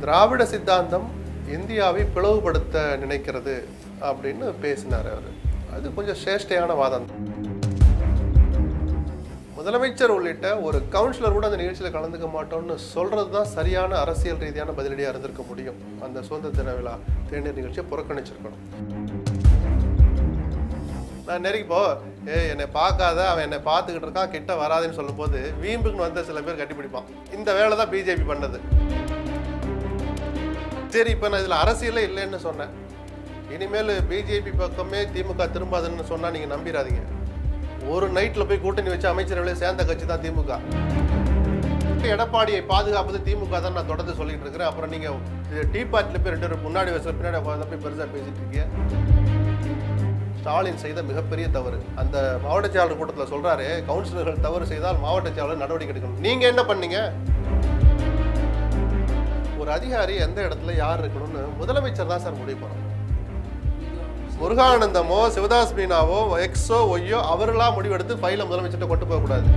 திராவிட சித்தாந்தம் இந்தியாவை பிளவுபடுத்த நினைக்கிறது அப்படின்னு பேசினார் அவர். அது கொஞ்சம் சேஷ்டையான வாதம். முதலமைச்சர் உள்ளிட்ட ஒரு கவுன்சிலர் கூட அந்த நிகழ்ச்சியில் கலந்துக்க மாட்டோம்னு சொல்றது தான் சரியான அரசியல் ரீதியான பதிலடியாக இருந்திருக்க முடியும். அந்த சுதந்திர தின விழா தேநீர் நிகழ்ச்சியை புறக்கணிச்சிருக்கணும். நான் நெருங்கிப்போ என்னை பார்க்காத, அவன் என்னை பார்த்துக்கிட்டு இருக்கான், கிட்ட வராதுன்னு சொல்லும் போது வீம்புக்குன்னு வந்த சில பேர் கட்டிப்பிடிப்பான். இந்த வேலை தான் பிஜேபி பண்ணது. சரி, இப்போ நான் இதில் அரசியலே இல்லைன்னு சொன்னேன். இனிமேல் பிஜேபி பக்கமே திமுக திரும்பாதுன்னு சொன்னால் நீங்கள் நம்பிடாதீங்க. ஒரு நைட்டில் போய் கூட்டணி வச்சு அமைச்சரவையில சேர்ந்த கட்சி தான் திமுக. எடப்பாடியை பாதுகாப்பது திமுக தான் நான் தொடர்ந்து சொல்லிட்டு இருக்கிறேன். அப்புறம் நீங்கள் டீ பார்ட்டியில் போய் 2 பேர் முன்னாடி வயசுல பின்னாடி போய் பெருசாக பேசிட்டு இருக்கீங்க. ஸ்டாலின் செய்த மிகப்பெரிய தவறு. அந்த மாவட்ட செயலாளர் கூட்டத்தில் சொல்றாரு, கவுன்சிலர்கள் தவறு செய்தால் மாவட்ட செயலாளர் நடவடிக்கை எடுக்கணும். நீங்க என்ன பண்ணீங்க? ஒரு அதிகாரி எந்த இடத்துல யார் இருக்கணும்னு முதலமைச்சர் தான் சார் முடிவு பண்ணணும். முருகானந்தமோ சிவதாஸ் மீனாவோ எக்ஸோ ஒய்யோ அவர்களாக முடிவெடுத்து ஃபைலை முதலமைச்சர்கிட்ட கொண்டு போகக்கூடாது.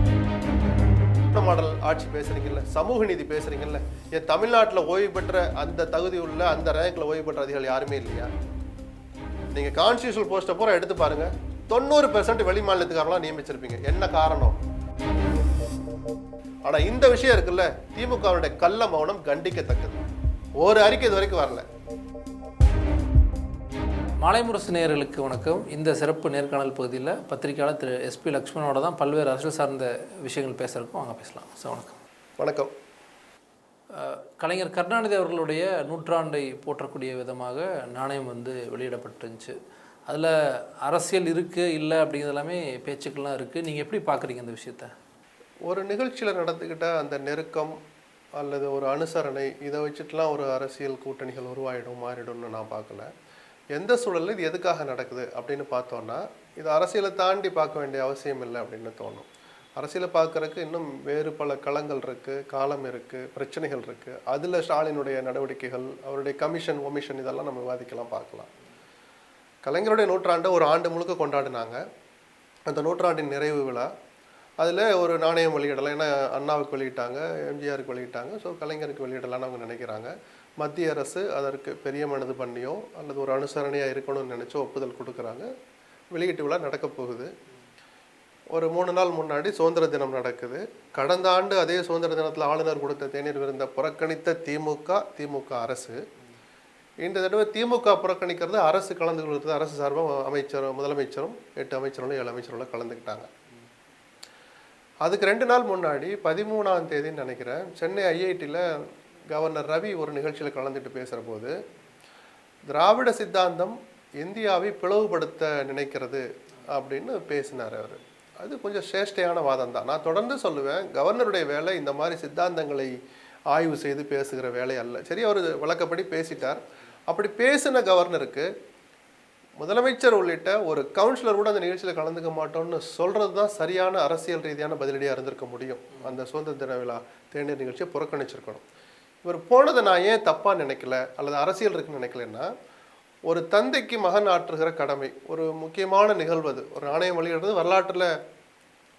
மாடல் ஆட்சி பேசுறீங்கல்ல, சமூக நீதி பேசுறீங்கல்ல, என் தமிழ்நாட்டில் ஓய்வு பெற்ற அந்த தகுதி உள்ள அந்த ரேங்க்ல ஓய்வு பெற்ற அதிகாரிகள் யாருமே இல்லையா? நீங்க கான்ஸ்டிடியூஷனல் போஸ்ட்டை பூரா எடுத்து பாருங்க, 90% வெளி மாநிலத்துக்காரெல்லாம் நியமிச்சிருப்பீங்க. என்ன காரணம்? ஆனா இந்த விஷயம் இருக்குல்ல, திமுகவுடைய கள்ள மௌனம் கண்டிக்கத்தக்கது. ஒரு அறிக்கை இது வரைக்கும் வரல. மாலைமுரசு நேயர்களுக்கு வணக்கம். இந்த சிறப்பு நேர்காணல் பகுதியில் பத்திரிகையாளர் திரு எஸ்பி லக்ஷ்மணோட தான் பல்வேறு அரசியல் சார்ந்த விஷயங்கள் பேசுகிறக்கும் வாங்க பேசலாம். சார் வணக்கம். வணக்கம். கலைஞர் கருணாநிதி அவர்களுடைய நூற்றாண்டை போற்றக்கூடிய விதமாக நாணயம் வெளியிடப்பட்டுருந்துச்சு. அதில் அரசியல் இருக்குது இல்லை அப்படிங்கிறது எல்லாமே பேச்சுக்கள்லாம் இருக்குது. நீங்கள் எப்படி பார்க்குறீங்க இந்த விஷயத்த? ஒரு நிகழ்ச்சியில் நடந்துக்கிட்ட அந்த நெருக்கம் அல்லது ஒரு அனுசரணை, இதை வச்சுட்டுலாம் ஒரு அரசியல் கூட்டணிகள் உருவாயிடும் மாறிடும்னு நான் பார்க்கல. எந்த சூழலில் இது எதுக்காக நடக்குது அப்படின்னு பார்த்தோன்னா, இது அரசியலை தாண்டி பார்க்க வேண்டிய அவசியம் இல்லை அப்படின்னு தோணும். அரசியலை பார்க்குறதுக்கு இன்னும் வேறு பல களங்கள் இருக்குது, காலம் இருக்குது, பிரச்சனைகள் இருக்குது. அதில் ஸ்டாலினுடைய நடவடிக்கைகள், அவருடைய கமிஷன் ஒமிஷன் இதெல்லாம் நம்ம விவாதிக்கலாம், பார்க்கலாம். கலைஞருடைய நூற்றாண்டை ஒரு ஆண்டு முழுக்க கொண்டாடினாங்க. அந்த நூற்றாண்டின் நிறைவு விழா, அதில் ஒரு நாணயம் வெளியிடலாம். ஏன்னா அண்ணாவுக்கு வெளியிட்டாங்க, எம்ஜிஆருக்கு வெளியிட்டாங்க, ஸோ கலைஞருக்கு வெளியிடலான்னு அவங்க நினைக்கிறாங்க. மத்திய அரசு அதற்கு பெரிய மனது பண்ணியோ அல்லது ஒரு அனுசரணையாக இருக்கணும்னு நினச்சோ ஒப்புதல் கொடுக்குறாங்க. வெளியீட்டு விழா நடக்க போகுது. ஒரு 3 நாள் முன்னாடி சுதந்திர தினம் நடக்குது. கடந்த ஆண்டு அதே சுதந்திர தினத்தில் ஆளுநர் கொடுத்த தேநீர் விருந்த புறக்கணித்த திமுக அரசு இந்த தடவை திமுக புறக்கணிக்கிறது, அரசு கலந்து கொள்கிறது. அரசு சார்பாக முதலமைச்சரும் 8 அமைச்சர்களும் 7 அமைச்சர்களும் கலந்துக்கிட்டாங்க. அதுக்கு 2 நாள் முன்னாடி 13ஆம் தேதின்னு நினைக்கிறேன், சென்னை ஐஐடியில் கவர்னர் ரவி ஒரு நிகழ்ச்சியில் கலந்துட்டு பேசுகிற போது, திராவிட சித்தாந்தம் இந்தியாவை பிளவுபடுத்த நினைக்கிறது அப்படின்னு பேசினார் அவர். அது கொஞ்சம் சேஷ்டையான வாதம் தான். நான் தொடர்ந்து சொல்லுவேன், கவர்னருடைய வேலை இந்த மாதிரி சித்தாந்தங்களை ஆய்வு செய்து பேசுகிற வேலை அல்ல. சரி, அவர் வழக்கப்படி பேசிட்டார். அப்படி பேசின கவர்னருக்கு முதலமைச்சர் உள்ளிட்ட ஒரு கவுன்சிலர் கூட அந்த நிகழ்ச்சியில் கலந்துக்க மாட்டோம்னு சொல்றது தான் சரியான அரசியல் ரீதியான பதிலடியாக இருந்திருக்க முடியும். அந்த சுதந்திர தின விழா தேநீர் நிகழ்ச்சியை புறக்கணிச்சிருக்கணும். இவர் போனதை நான் ஏன் தப்பாக நினைக்கல அல்லது அரசியல் இருக்குன்னு நினைக்கலன்னா, ஒரு தந்தைக்கு மகன் ஆற்றுகிற கடமை, ஒரு முக்கியமான நிகழ்வு. அது ஒரு நாணயம் வெளியிடுறது வரலாற்றில்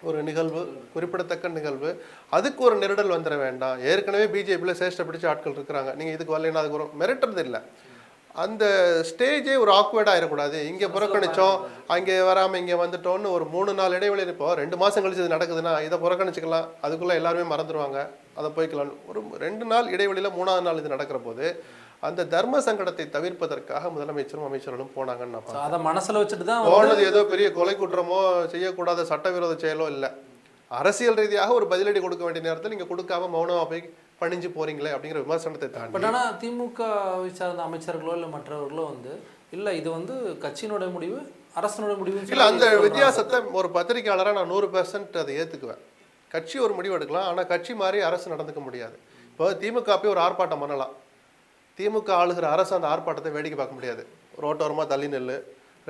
ஒரு நிகழ்வு, குறிப்பிடத்தக்க நிகழ்வு. அதுக்கு ஒரு நெருடல் வந்துட வேண்டாம். ஏற்கனவே பிஜேபியில் சேஷ்ட பிடிச்ச ஆட்கள் இருக்கிறாங்க, நீங்கள் இதுக்கு வரலைன்னா அதுக்கு ஒரு மிரட்டுறது இல்லை. அந்த ஸ்டேஜே ஒரு ஆக்வர்டாக ஆகிடக்கூடாது. இங்கே புறக்கணித்தோம், அங்கே வராமல் இங்கே வந்துட்டோன்னு ஒரு 3 நாள் இடைவெளி. இப்போ 2 மாதம் கழிச்சு இது நடக்குதுன்னா இதை புறக்கணிச்சிக்கலாம், அதுக்குள்ளே எல்லாருமே மறந்துடுவாங்க, அதை போய்க்கலாம். ஒரு 2 நாள் இடைவெளியில் 3ஆவது நாள் இது நடக்கிற போது அந்த தர்ம சங்கடத்தை தவிர்ப்பதற்காக முதலமைச்சரும் அமைச்சர்களும் போனாங்கன்னு நான் அதை மனசில் வச்சுட்டு தான் போனது. ஏதோ பெரிய கொலை குற்றமோ செய்யக்கூடாத சட்டவிரோத செயலோ இல்லை. அரசியல் ரீதியாக ஒரு பதிலடி கொடுக்க வேண்டிய நேரத்தில் நீங்கள் கொடுக்காம மௌனமாக போய் பணிஞ்சு போறீங்களே அப்படிங்கிற விமர்சனத்தை தாண்டி, பட் ஆனால் திமுக சார்ந்த அமைச்சர்களோ இல்லை மற்றவர்களோ இல்லை இது கட்சியினுடைய முடிவு, அரசனுடைய முடிவு இல்லை. அந்த வித்தியாசத்தை ஒரு பத்திரிகையாளராக நான் 100% அதை ஏற்றுக்குவேன். கட்சி ஒரு முடிவு எடுக்கலாம், ஆனால் கட்சி மாதிரி அரசு நடந்துக்க முடியாது. இப்போ திமுக போய் ஒரு ஆர்ப்பாட்டம் பண்ணலாம், திமுக ஆளுகிற அரசு அந்த ஆர்ப்பாட்டத்தை வேடிக்கை பார்க்க முடியாது. ரோட்டோரமாக தள்ளி நெல்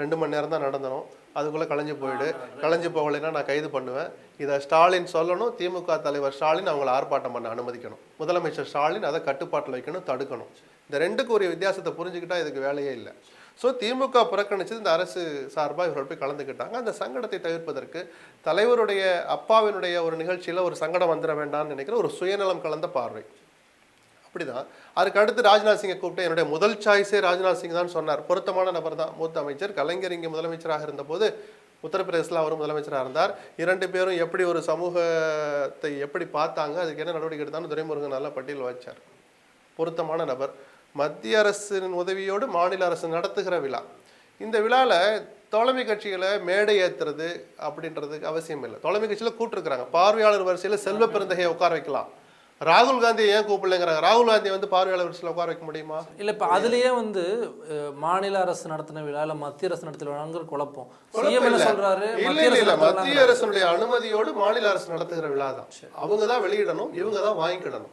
2 மணி நேரம் தான் நடந்தணும், அதுக்குள்ளே கலைஞ்சு போயிடு, கலைஞ்சு போகலைன்னா நான் கைது பண்ணுவேன். இதை ஸ்டாலின் சொல்லணும், திமுக தலைவர் ஸ்டாலின் அவங்கள ஆர்ப்பாட்டம் பண்ண அனுமதிக்கணும், முதலமைச்சர் ஸ்டாலின் அதை கட்டுப்பாட்டில் வைக்கணும், தடுக்கணும். இந்த 2க்கும் ஒரு வித்தியாசத்தை புரிஞ்சுக்கிட்டா இதுக்கு வேலையே இல்லை. ஸோ திமுக புறக்கணிச்சது, இந்த அரசு சார்பாக இவர்கள் போய் கலந்துக்கிட்டாங்க. அந்த சங்கடத்தை தவிர்ப்பதற்கு தலைவருடைய அப்பாவினுடைய ஒரு நிகழ்ச்சியில் ஒரு சங்கடம் வந்துட வேண்டாம்னு நினைக்கிற ஒரு சுயநலம் கலந்த பார்வை. அப்படிதான். அதுக்கு அடுத்து ராஜ்நாத் சிங்கை கூப்பிட்டு என்னுடைய முதல் சாய்ஸே ராஜ்நாத் சிங் தான் சொன்னார். பொருத்தமான நபர் தான். மூத்த அமைச்சர். கலைஞர் இங்கே முதலமைச்சராக இருந்தபோது உத்தரப்பிரதேசில் அவர் முதலமைச்சராக இருந்தார். 2 பேரும் எப்படி ஒரு சமூகத்தை எப்படி பார்த்தாங்க, அதுக்கு என்ன நடவடிக்கை எடுத்தாலும் துரைமுருகன் நல்ல பட்டியல் வச்சார். பொருத்தமான நபர். மத்திய அரசின் உதவியோடு மாநில அரசு நடத்துகிற விழா. இந்த விழாவில் தோழமை கட்சிகளை மேடை ஏற்றுறது அப்படின்றதுக்கு அவசியம் இல்லை. தோழமை கட்சியில் கூப்பிட்டுருக்குறாங்க. பார்வையாளர் வரிசையில் செல்வ பெருந்தகையை உட்கார வைக்கலாம். ராகுல் காந்தியை ஏன் கூப்பிடலைங்கிறாங்க. ராகுல் காந்தியை வந்து பார்வையாளர் வரிசையில் உட்கார வைக்க முடியுமா? இல்லை, இப்போ அதுலேயே வந்து மாநில அரசு நடத்தின விழா இல்லை மத்திய அரசு நடத்தின விழாங்கிற குழப்பம். சிஎம் என்ன சொல்றாரு? மத்திய அரசுடைய அனுமதியோடு மாநில அரசு நடத்துகிற விழா தான். அவங்க தான் வெளியிடணும், இவங்க தான் வாங்கிக்கிடணும்.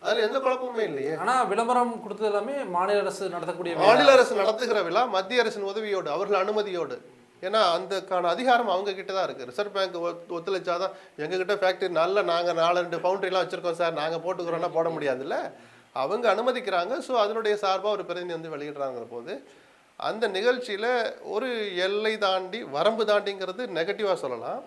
அதுல எந்த குழப்பமே இல்லையே. ஆனா விளம்பரம் கொடுத்தது எல்லாமே மாநில அரசு நடத்தக்கூடிய மாநில அரசு நடத்துகிற விழா மத்திய அரசின் உதவியோடு, அவர்கள் அனுமதியோடு. ஏன்னா அந்தக்கான அதிகாரம் அவங்க கிட்ட தான் இருக்கு. ரிசர்வ் பேங்க் ஒத்துழைச்சாதான். எங்ககிட்ட ஃபேக்டரி நல்ல நாங்கள் 4-2 ஃபவுண்டரிலாம் வச்சிருக்கோம் சார், நாங்கள் போட்டுக்கிறோன்னா போட முடியாதுல்ல. அவங்க அனுமதிக்கிறாங்க. ஸோ அதனுடைய சார்பாக ஒரு பிரதிநிதி வந்து வெளியிடுறாங்கிற போது அந்த நிகழ்ச்சியில் ஒரு எல்லை தாண்டி வரம்பு தாண்டிங்கிறது நெகட்டிவாக சொல்லலாம்.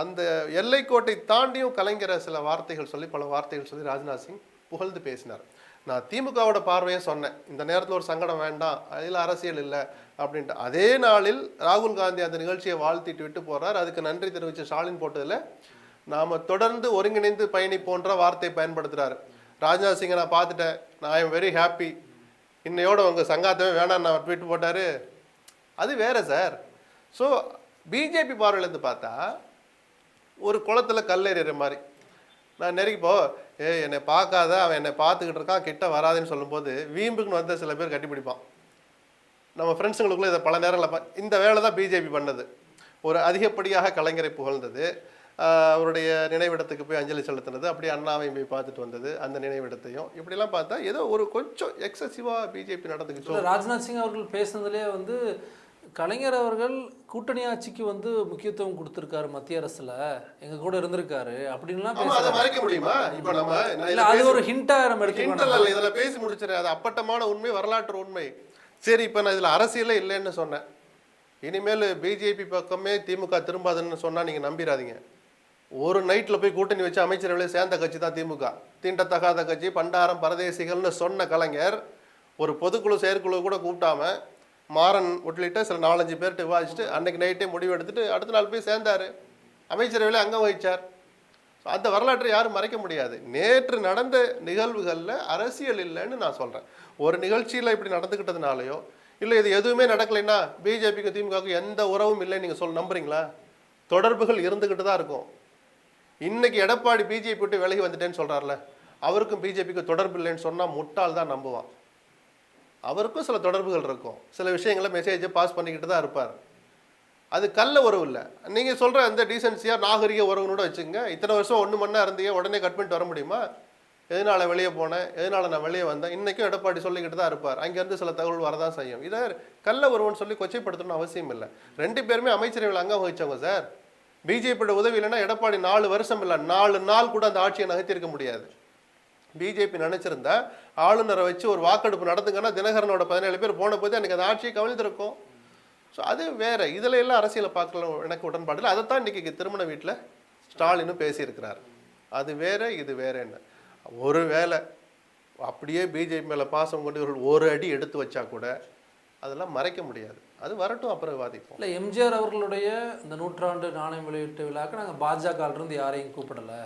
அந்த எல்லைக்கோட்டை தாண்டியும் கலைஞரை சில வார்த்தைகள் சொல்லி, பல வார்த்தைகள் சொல்லி ராஜ்நாத் சிங் புகழ்ந்து பேசினார். நான் திமுகவோட பார்வையை சொன்னேன், இந்த நேரத்தில் ஒரு சங்கடம் வேண்டாம், அதில் அரசியல் இல்லை அப்படின்ட்டு. அதே நாளில் ராகுல் காந்தி அந்த நிகழ்ச்சியை வாழ்த்திட்டு விட்டு போகிறார். அதுக்கு நன்றி தெரிவித்த ஸ்டாலின் போட்டதில் நாம் தொடர்ந்து ஒருங்கிணைந்து பயணிப்போன்ற வார்த்தையை பயன்படுத்துகிறார். ராஜ்நாத் சிங்கை நான் பார்த்துட்டேன், நான் ஐ எம் வெரி ஹாப்பி, இன்னையோட உங்கள் சங்காத்தவே வேணாம் நான் ட்வீட் போட்டார். அது வேறு சார். ஸோ பிஜேபி பார்வையிலேருந்து பார்த்தா ஒரு குளத்தில் கல்லெறிகிற மாதிரி. நான் நெருங்கிப்போ என்னை பார்க்காத, அவன் என்னை பார்த்துக்கிட்டு இருக்கான், கிட்ட வராதுன்னு சொல்லும்போது வீம்புக்குன்னு வந்து சில பேர் கட்டிப்பிடிப்பான். நம்ம ஃப்ரெண்ட்ஸுங்களுக்குள்ளே இதை பல நேரங்களில் இந்த வேலை தான் பிஜேபி பண்ணது. ஒரு அதிகப்படியாக கலைஞரை புகழ்ந்தது, அவருடைய நினைவிடத்துக்கு போய் அஞ்சலி செலுத்தினது, அப்படியே அண்ணாவையும் போய் பார்த்துட்டு வந்தது, அந்த நினைவிடத்தையும் இப்படிலாம் பார்த்தா ஏதோ ஒரு கொஞ்சம் எக்ஸசிவாக பிஜேபி நடந்துக்கிச்சு. ராஜ்நாத் சிங் அவர்கள் பேசுனதுலேயே வந்து கலைஞர் அவர்கள் கூட்டணி ஆட்சிக்கு வந்து முக்கியத்துவம் கொடுத்திருக்காரு, மத்திய அரசுல எங்க கூட இருந்திருக்காரு அப்படின்லாம் மறைக்க முடியுமா? இப்ப நம்ம அது ஒரு ஹிண்டா நம்ம எடுத்துக்கலாம். இதுல பேசி முடிச்சிடறேன். அது அப்பட்டமான உண்மை, வரலாற்று உண்மை. சரி, இப்ப நான் இதுல அரசியலே இல்லைன்னு சொன்னேன். இனிமேல் பிஜேபி பக்கமே திமுக திரும்பாதுன்னு சொன்னா நீங்க நம்பிடாதீங்க. ஒரு நைட்ல போய் கூட்டணி வச்சு அமைச்சரவையில் சேர்ந்த கட்சி தான் திமுக. தீண்டத்தகாத கட்சி, பண்டாரம் பரதேசிகள்னு சொன்ன கலைஞர் ஒரு பொதுக்குழு செயற்குழு கூட கூப்பிட்டாம மாறன் உள்ளிட்ட சில 4-5 பேர்கிட்ட விவாதிச்சுட்டு அன்னைக்கு நைட்டே முடிவு எடுத்துட்டு அடுத்த நாள் போய் சேர்ந்தார், அமைச்சரவையில் அங்கம் வகிச்சார். அந்த வரலாற்றை யாரும் மறைக்க முடியாது. நேற்று நடந்த நிகழ்வுகளில் அரசியல் இல்லைன்னு நான் சொல்கிறேன். ஒரு நிகழ்ச்சியில் இப்படி நடந்துக்கிட்டதுனாலையோ இல்லை இது எதுவுமே நடக்கலைன்னா பிஜேபிக்கு திமுகவுக்கு எந்த உறவும் இல்லைன்னு நீங்கள் நம்புறீங்களா? தொடர்புகள் இருந்துக்கிட்டு தான் இருக்கும். இன்னைக்கு எடப்பாடி பிஜேபி விட்டு விலகி வந்துட்டேன்னு சொல்கிறார்ல, அவருக்கும் பிஜேபிக்கு தொடர்பு இல்லைன்னு சொன்னால் முட்டாள் தான் நம்புவான். அவருக்கும் சில தொடர்புகள் இருக்கும், சில விஷயங்களை மெசேஜை பாஸ் பண்ணிக்கிட்டு தான் இருப்பார். அது கள்ள உறவு இல்லை. நீங்கள் சொல்கிற அந்த டீசென்சியாக நாகரிக உறவுனோட வச்சுங்க. இத்தனை வருஷம் 1 மணி நேரம் இருந்தீங்க, உடனே கட் பண்ணிட்டு வர முடியுமா? எதனால் வெளியே போனேன், எதனால் நான் வெளியே வந்தேன், இன்றைக்கும் எடப்பாடி சொல்லிக்கிட்டு தான் இருப்பார். அங்கேருந்து சில தகவல் வரதான் செய்யும். இதை கள்ள உறவுன்னு சொல்லி கொச்சைப்படுத்தணும்னு அவசியம் இல்லை. 2 பேருமே அமைச்சரவையில் அங்கம் வகிச்சவங்க சார். பிஜேபியோட உதவி இல்லைன்னா எடப்பாடி 4 வருஷம் இல்லை 4 நாள் கூட அந்த ஆட்சியை நகர்த்திருக்க முடியாது. பிஜேபி நினைச்சிருந்தா ஆளுநரை வச்சு ஒரு வாக்கெடுப்பு நடத்துங்கன்னா தினகரனோட 17 பேர் போன போது அன்றைக்கி அந்த ஆட்சியை கவிழ்ந்திருக்கும். ஸோ அது வேறு. இதில் எல்லாம் அரசியலை பார்க்கலாம், எனக்கு உடன்பாடு இல்லை. அதைத்தான் இன்றைக்கி திருமண வீட்டில் ஸ்டாலினும் பேசியிருக்கிறார். அது வேற, இது வேற. என்ன ஒரு வேளை அப்படியே பிஜேபி மேலே பாசம் கொண்டு இவர்கள் ஒரு அடி எடுத்து வச்சா கூட அதெல்லாம் மறைக்க முடியாது. அது வரட்டும், அப்புறம் விவாதிப்போம். இல்லை, எம்ஜிஆர் அவர்களுடைய இந்த 100ஆண்டு நாணயம் வெளியிட்ட விழாக்கு நாங்கள் பாஜகவிலிருந்து யாரையும் கூப்பிடலை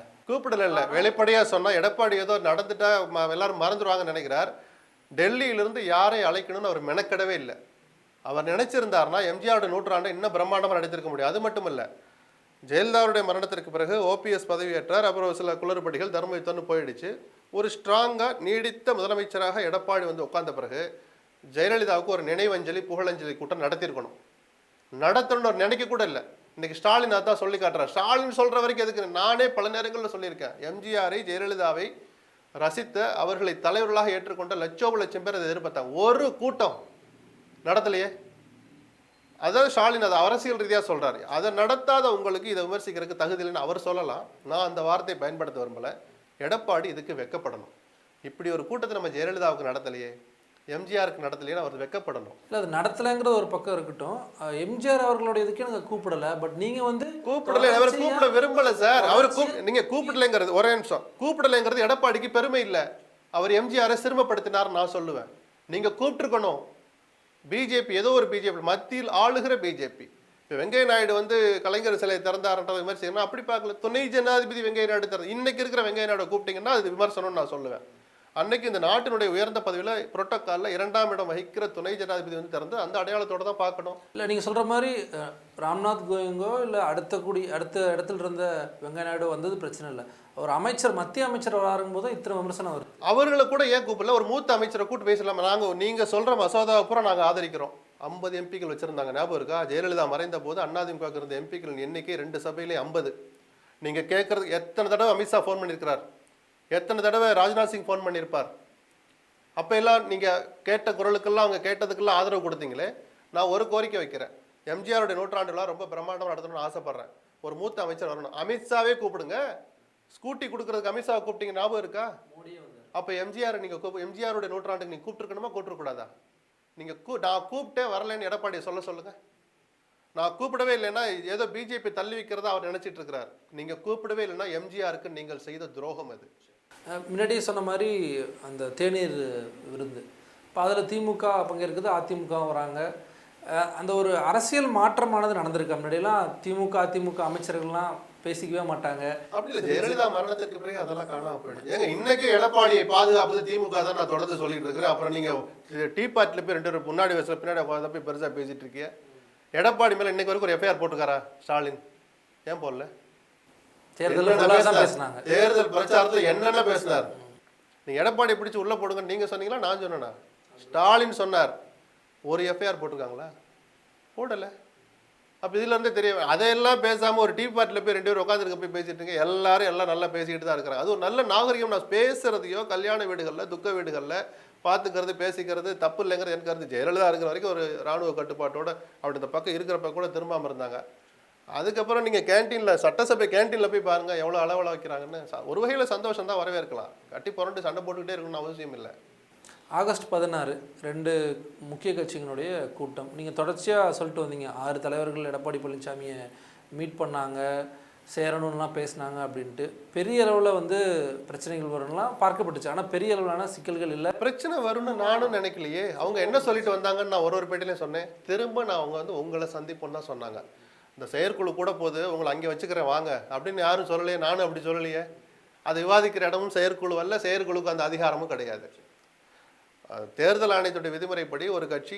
இல்லை. வெளிப்படையாக சொன்னால் எடப்பாடி ஏதோ நடந்துட்டா எல்லாரும் மறந்துடுவாங்கன்னு நினைக்கிறார். டெல்லியிலிருந்து யாரையும் அழைக்கணும்னு அவர் மெனக்கெடவே இல்லை. அவர் நினைச்சிருந்தாருன்னா எம்ஜிஆரோட 100ஆண்டை இன்னும் பிரம்மாண்டமாக நடத்திருக்க முடியும். அது மட்டும் இல்லை, ஜெயலலிதாவுடைய மரணத்திற்கு பிறகு ஓபிஎஸ் பதவியேற்றார். அப்புறம் சில குளறுபடிகள் தர்மயுத்தம்னு போயிடுச்சு. ஒரு ஸ்ட்ராங்காக நீடித்த முதலமைச்சராக எடப்பாடி வந்து உட்கார்ந்த பிறகு ஜெயலலிதாவுக்கு ஒரு நினைவஞ்சலி புகழஞ்சலி கூட்டம் நடத்தியிருக்கணும். நடத்தணும்னு ஒரு நினைக்க கூட இல்லை. இன்னைக்கு ஸ்டாலின் அதான் சொல்லி காட்டுறார். ஸ்டாலின் சொல்கிற வரைக்கும் எதுக்கு? நானே பல நேரங்களில் சொல்லியிருக்கேன், எம்ஜிஆரை ஜெயலலிதாவை ரசித்த, அவர்களை தலைவர்களாக ஏற்றுக்கொண்ட லட்சம் பேர் அதை எதிர்பார்த்தாங்க. ஒரு கூட்டம் நடத்தலையே. அதாவது ஸ்டாலின் அதை அரசியல் ரீதியாக சொல்கிறார். அதை நடத்தாத உங்களுக்கு இதை விமர்சிக்கிறதுக்கு தகுதி இல்லைன்னு அவர் சொல்லலாம். நான் அந்த வார்த்தையை பயன்படுத்த விரும்பலை. எடப்பாடி இதுக்கு வெக்கப்படணும். இப்படி ஒரு கூட்டத்தை நம்ம ஜெயலலிதாவுக்கு நடத்தலையே, எம்ஜிஆருக்கு நடத்தலையே, அவர் வெக்கப்படணும். இல்லை, அது நடத்தலைங்கிறது ஒரு பக்கம் இருக்கட்டும். எம்ஜிஆர் அவர்களுடைய இதுக்கே நாங்கள் கூப்பிடலை. பட் நீங்கள் வந்து கூப்பிடலை, அவர் கூப்பிட விரும்பலை சார். அவர் நீங்கள் கூப்பிடலைங்கிறது ஒரே நிமிஷம், கூப்பிடலைங்கிறது எடப்பாடிக்கு பெருமை இல்லை. அவர் எம்ஜிஆரை சிறுமப்படுத்தினார் நான் சொல்லுவேன். நீங்க கூப்பிட்டுருக்கணும். பிஜேபி ஏதோ ஒரு பிஜேபி மத்தியில் ஆளுகிற பிஜேபி. இப்போ வெங்கைய நாயுடு வந்து கலைஞர் சிலை திறந்தாருன்றது விமர்சனம் அப்படி பார்க்கல. துணை ஜனாதிபதி வெங்கைய நாயுடு திறந்து இன்னைக்கு இருக்கிற வெங்கைய நாயுடு கூப்பிட்டீங்கன்னா அது விமர்சனம்னு நான் சொல்லுவேன். அன்னைக்கு இந்த நாட்டினுடைய உயர்ந்த பதவியில் புரோட்டோக்காலில் 2ஆம் இடம் வகிக்கிற துணை ஜனாதிபதி வந்து திறந்து அந்த அடையாளத்தோடு தான் பார்க்கணும். இல்லை நீங்கள் சொல்கிற மாதிரி ராம்நாத் கோவிங்கோ இல்லை அடுத்த இடத்துல இருந்த வெங்கைய நாயுடு வந்தது பிரச்சனை இல்லை. ஒரு அமைச்சர் மத்திய அமைச்சர் வராரும்போது இத்தனை விமர்சனம் வருது. அவர்களை கூட ஏன் கூப்பிடல? ஒரு மூத்த அமைச்சரை கூட்டு பேசலாமா? நீங்கள் சொல்கிற மசோதாவை பூரா நாங்கள் ஆதரிக்கிறோம். 50 எம்பிக்கள் வச்சுருந்தாங்க, ஞாபகம் இருக்கா? ஜெயலலிதா மறைந்த போது அதிமுக இருந்த எம்பிக்கள் எண்ணிக்கை 2 சபையிலே 50. நீங்கள் கேட்குறது எத்தனை தடவை அமித்ஷா ஃபோன் பண்ணியிருக்கிறார், எத்தனை தடவை ராஜ்நாத் சிங் ஃபோன் பண்ணியிருப்பார். அப்போ எல்லாம் நீங்கள் கேட்ட குரலுக்கெல்லாம் அவங்க கேட்டதுக்கெல்லாம் ஆதரவு கொடுத்தீங்களே. நான் ஒரு கோரிக்கை வைக்கிறேன். எம்ஜிஆருடைய 100ஆண்டு விழா ரொம்ப பிரம்மாண்டமாக நடத்தணும்னு ஆசைப்பட்றேன். ஒரு மூத்த அமைச்சர் வரணும். அமித்ஷாவே கூப்பிடுங்க. ஸ்கூட்டி கொடுக்குறதுக்கு அமித்ஷாவை கூப்பிட்டீங்க, ஞாபகம் இருக்கா? அப்போ எம்ஜிஆர் நீங்கள் எம்ஜிஆருடைய 100ஆண்டுக்கு நீங்கள் கூப்பிட்டுருக்கணுமா கூப்பிட்டுருக்கூடாதா? நீங்கள் நான் கூப்பிட்டே வரலன்னு எடப்பாடியை சொல்லுங்கள். நான் கூப்பிடவே இல்லைன்னா ஏதோ பிஜேபி தள்ளி வைக்கிறதா அவர் நினைச்சிட்டு இருக்கிறார். நீங்கள் கூப்பிடவே இல்லைன்னா எம்ஜிஆருக்கு நீங்கள் செய்த துரோகம் அது. முன்னாடியே சொன்ன மாதிரி அந்த தேநீர் விருந்து, இப்போ அதில் திமுக பங்கேற்குது, அதிமுக வராங்க. அந்த ஒரு அரசியல் மாற்றமானது நடந்திருக்கு. முன்னாடியெல்லாம் திமுக அதிமுக அமைச்சர்கள்லாம் பேசிக்கவே மாட்டாங்க. அப்படி இல்லை, ஜெயலலிதா மரணத்திற்கு பிறகு அதெல்லாம் காணாம போயிடுது. ஏங்க இன்னைக்கு எடப்பாடியை பாதுகாப்பது திமுக தான் நான் தொடர்ந்து சொல்லிட்டு இருக்கிறேன். அப்புறம் நீங்க டீ பார்ட்டில போய் 2 பேர் முன்னாடி வயசுல பின்னாடி போய் பெருசா பேசிட்டு இருக்கீங்க. எடப்பாடி மேல இன்னைக்கு வரைக்கும் ஒரு எஃப்ஐஆர் போட்டுக்காரா ஸ்டாலின்? ஏன் போடல? தேர்தல் பிரச்சாரத்தில் என்னென்ன பேசினார்? நீங்க எடப்பாடி பிடிச்சி உள்ள போடுங்க நீங்க சொன்னீங்களா நான் சொன்னேனா? ஸ்டாலின் சொன்னார். ஒரு எஃப்ஐஆர் போட்டிருக்காங்களா? போடல. அப்போ இதுல இருந்தே தெரியும். அதையெல்லாம் பேசாம ஒரு டீ பார்ட்டில போய் 2 பேர் உட்காந்துருக்க போய் பேசிட்டு இருக்கீங்க. எல்லாரும் எல்லாம் நல்லா பேசிக்கிட்டு தான் இருக்கிறாங்க. அது ஒரு நல்ல நாகரிகம். நான் பேசுறதையோ கல்யாண வீடுகளில் துக்க வீடுகளில் பார்த்துக்கிறது பேசிக்கிறது தப்பு இல்லைங்கிறது எனக்கு கருத்து. ஜெயலலிதா இருக்கிற வரைக்கும் ஒரு இராணுவ கட்டுப்பாட்டோட அப்படி இந்த பக்கம் இருக்கிறப்ப கூட திரும்பாமல் இருந்தாங்க. அதுக்கப்புறம் நீங்கள் கேன்டீனில் சட்டசபை கேன்டீனில் போய் பாருங்கள் எவ்வளோ அளவில் வைக்கிறாங்கன்னு. ஒரு வகையில் சந்தோஷம் தான், வரவேற்கலாம். கட்டி புரண்டு சண்டை போட்டுக்கிட்டே இருக்கணும்னு அவசியம் இல்லை. ஆகஸ்ட் 16 2 முக்கிய கட்சிகளுடைய கூட்டம். நீங்கள் தொடர்ச்சியாக சொல்லிட்டு வந்தீங்க 6 தலைவர்கள் எடப்பாடி பழனிசாமியை மீட் பண்ணாங்க, சேரணும்லாம் பேசினாங்க அப்படின்ட்டு. பெரிய அளவில் வந்து பிரச்சனைகள் வரும்லாம் பார்க்கப்பட்டுச்சு. ஆனால் பெரிய அளவிலான சிக்கல்கள் இல்லை. பிரச்சனை வரும்னு நானும் நினைக்கலையே. அவங்க என்ன சொல்லிட்டு வந்தாங்கன்னு நான் ஒரு பேட்டிலையும் சொன்னேன். திரும்ப நான் அவங்க வந்து உங்களை சந்திப்போன்னு தான் சொன்னாங்க. இந்த செயற்குழு கூட போது உங்களை அங்கே வச்சுக்கிறேன் வாங்க அப்படின்னு யாரும் சொல்லலையே. நானும் அப்படி சொல்லலையே. அது விவாதிக்கிற இடமும் செயற்குழு அல்ல, செயற்குழுக்கு அந்த அதிகாரமும் கிடையாது. தேர்தல் ஆணையத்துடைய விதிமுறைப்படி ஒரு கட்சி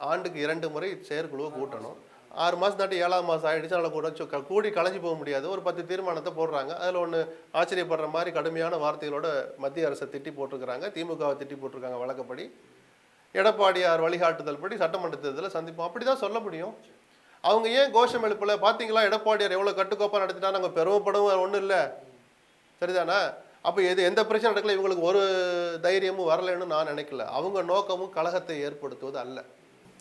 ஆண்டுக்கு 2 முறை செயற்குழுவை கூட்டணும். 6 மாதம் தாண்டி 7ஆம் மாதம் ஆகிடுச்சு. அதில் கூடி கலைஞ்சி போக முடியாது. ஒரு 10 தீர்மானத்தை போடுறாங்க. அதில் ஒன்று ஆச்சரியப்படுற மாதிரி கடுமையான வார்த்தைகளோட மத்திய அரசை திட்டி போட்டிருக்கிறாங்க, திமுகவை திட்டி போட்டிருக்காங்க. வழக்கப்படி எடப்பாடியார் வழிகாட்டுதல் படி சட்டமன்ற தேர்தலில் சந்திப்போம் அப்படி தான் சொல்ல முடியும். அவங்க ஏன் கோஷம் எழுப்பல? பார்த்தீங்களா எடப்பாடியார் எவ்வளோ கட்டுக்கோப்பாக நடத்திட்டா, நாங்கள் பெருமைப்படவும் ஒன்றும் இல்லை, சரிதானா? அப்போ எந்த பிரச்சனை நடக்கல, இவங்களுக்கு ஒரு தைரியமும் வரலைன்னு நான் நினைக்கல. அவங்க நோக்கமும் கழகத்தை ஏற்படுத்துவது அல்ல.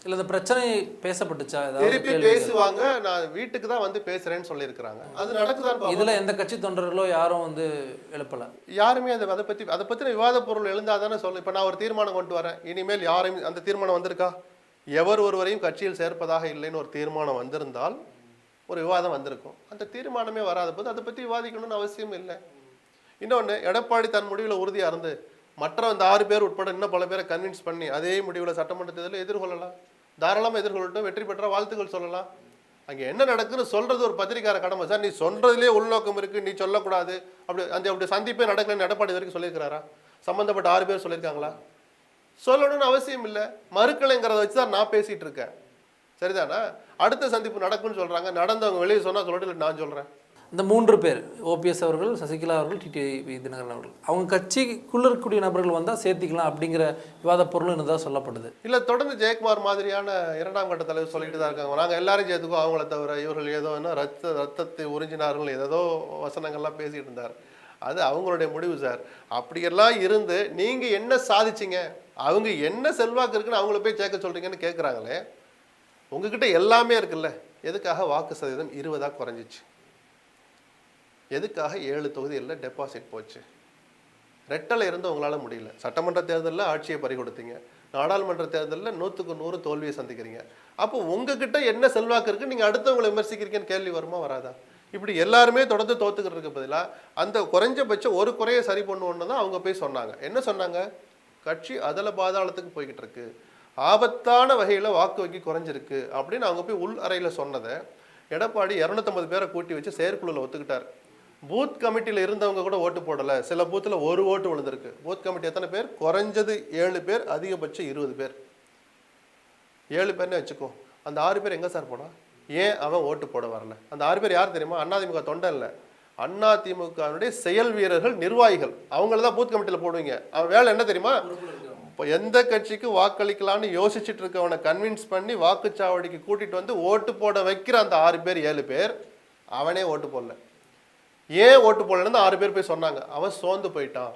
இல்லை இந்த பிரச்சனை பேசப்பட்டுச்சா? திருப்பி பேசுவாங்க. நான் வீட்டுக்கு தான் வந்து பேசுறேன்னு சொல்லியிருக்கிறாங்க. அது நடக்குதான். இதில் எந்த கட்சி தொண்டர்களோ யாரும் வந்து எழுப்பலை. யாருமே அதை பற்றின விவாத பொருள் எழுந்தாதானே சொல்ல. இப்போ நான் ஒரு தீர்மானம் கொண்டு வரேன், இனிமேல் யாரையும் அந்த தீர்மானம் வந்திருக்கா? எவர் ஒருவரையும் கட்சியில் சேர்ப்பதாக இல்லைன்னு ஒரு தீர்மானம் வந்திருந்தால் ஒரு விவாதம் வந்திருக்கும். அந்த தீர்மானமே வராத போது அதை பற்றி விவாதிக்கணும்னு அவசியம் இல்லை. இன்னொன்று, எடப்பாடி தன் முடிவில் உறுதியாக இருந்து மற்ற அந்த 6 பேர் உட்பட இன்னும் பல பேரை கன்வின்ஸ் பண்ணி அதே முடிவில் சட்டமன்ற தேர்தலில் எதிர்கொள்ளலாம். தாராளமாக எதிர்கொள்ளட்டும், வெற்றி பெற்ற வாழ்த்துக்கள் சொல்லலாம். அங்கே என்ன நடக்குன்னு சொல்கிறது ஒரு பத்திரிக்கார கடமை சார். நீ சொல்கிறதுலே உள்நோக்கம் இருக்குது, நீ சொல்லக்கூடாது. அப்படி சந்திப்பே நடக்கலன்னு எடப்பாடி வரைக்கும் சொல்லியிருக்கிறாரா? சம்மந்தப்பட்ட 6 பேர் சொல்லியிருக்காங்களா? சொல்லணும்னு அவசியம் இல்லை. மறுக்கலைங்கிறத வச்சு தான் நான் பேசிகிட்டு இருக்கேன், சரிதானா? அடுத்த சந்திப்பு நடக்குன்னு சொல்கிறாங்க. நடந்தவங்க வெளியே சொன்னால் சொல்லிட்டு நான் சொல்கிறேன். இந்த 3 பேர், ஓபிஎஸ் அவர்கள், சசிகலா அவர்கள், டிடிவி தினகரன் அவர்கள், அவங்க கட்சிக்குள்ள இருக்கக்கூடிய நபர்கள் வந்தால் சேர்த்திக்கலாம் அப்படிங்கிற விவாத பொருள் தான் சொல்லப்படுது. இல்லை, தொடர்ந்து ஜெயக்குமார் மாதிரியான 2ஆம் கட்ட தலைவர் சொல்லிட்டு தான் இருக்காங்க. நாங்கள் எல்லாரும் சேர்த்துக்கோ, அவங்கள தவிர இவர்கள் ஏதோ என்ன ரத்தத்தை உறிஞ்சினார்கள் ஏதோ வசனங்கள்லாம் பேசிகிட்டு இருந்தார். அது அவங்களுடைய முடிவு சார். அப்படியெல்லாம் இருந்து நீங்கள் என்ன சாதிச்சிங்க, அவங்க என்ன செல்வாக்கு இருக்குன்னு அவங்கள போய் சேர்க்க சொல்கிறீங்கன்னு கேட்குறாங்களே. உங்ககிட்ட எல்லாமே இருக்குல்ல, எதுக்காக வாக்கு சதவீதம் 20ஆக குறைஞ்சிச்சு? எதுக்காக 7 தொகுதிகளில் டெபாசிட் போச்சு? ரெட்டலை இருந்து உங்களால் முடியல. சட்டமன்ற தேர்தலில் ஆட்சியை பறிகொடுத்தீங்க, நாடாளுமன்ற தேர்தலில் 100க்கு 100 தோல்வியை சந்திக்கிறீங்க. அப்போ உங்ககிட்ட என்ன செல்வாக்கு இருக்குது, நீங்கள் அடுத்தவங்களை விமர்சிக்கிறீங்கன்னு கேள்வி வருமா வராதா? இப்படி எல்லாருமே தொடர்ந்து தோத்துக்கிட்டு இருக்க பதிலாக அந்த குறைஞ்சபட்சம் ஒரு குறையை சரி பண்ணுவோன்னு தான் அவங்க போய் சொன்னாங்க. என்ன சொன்னாங்க? கட்சி அதல பாதாளத்துக்கு போய்கிட்டு இருக்கு, ஆபத்தான வகையில் வாக்கு வங்கி குறைஞ்சிருக்கு அப்படின்னு அவங்க போய் உள் அறையில் சொன்னதை எடப்பாடி 250 பேரை கூட்டி வச்சு செயற்குழுவில் ஒத்துக்கிட்டார். பூத் கமிட்டியில் இருந்தவங்க கூட ஓட்டு போடலை, சில பூத்தில் ஒரு ஓட்டு விழுந்திருக்கு. பூத் கமிட்டி எத்தனை பேர்? குறைஞ்சது 7 பேர், அதிகபட்சம் 20 பேர். 7 பேர்னே வச்சுக்கோ. அந்த 6 பேர் எங்கே சார் போனா? ஏன் அவன் ஓட்டு போட வரல? அந்த 6 பேர் யார் தெரியுமா? அதிமுக தொண்டை இல்லை, அதிமுகவுடைய செயல் வீரர்கள், நிர்வாகிகள். அவங்கள தான் பூத் கமிட்டியில் போடுவீங்க. அவன் வேலை என்ன தெரியுமா? இப்போ எந்த கட்சிக்கு வாக்களிக்கலான்னு யோசிச்சுட்டு இருக்கவனை கன்வின்ஸ் பண்ணி வாக்குச்சாவடிக்கு கூட்டிட்டு வந்து ஓட்டு போட வைக்கிற அந்த 6 பேர் 7 பேர் அவனே ஓட்டு போடல. ஏன் ஓட்டு போடலன்னு 6 பேர் போய் சொன்னாங்க. அவன் சோர்ந்து போயிட்டான்,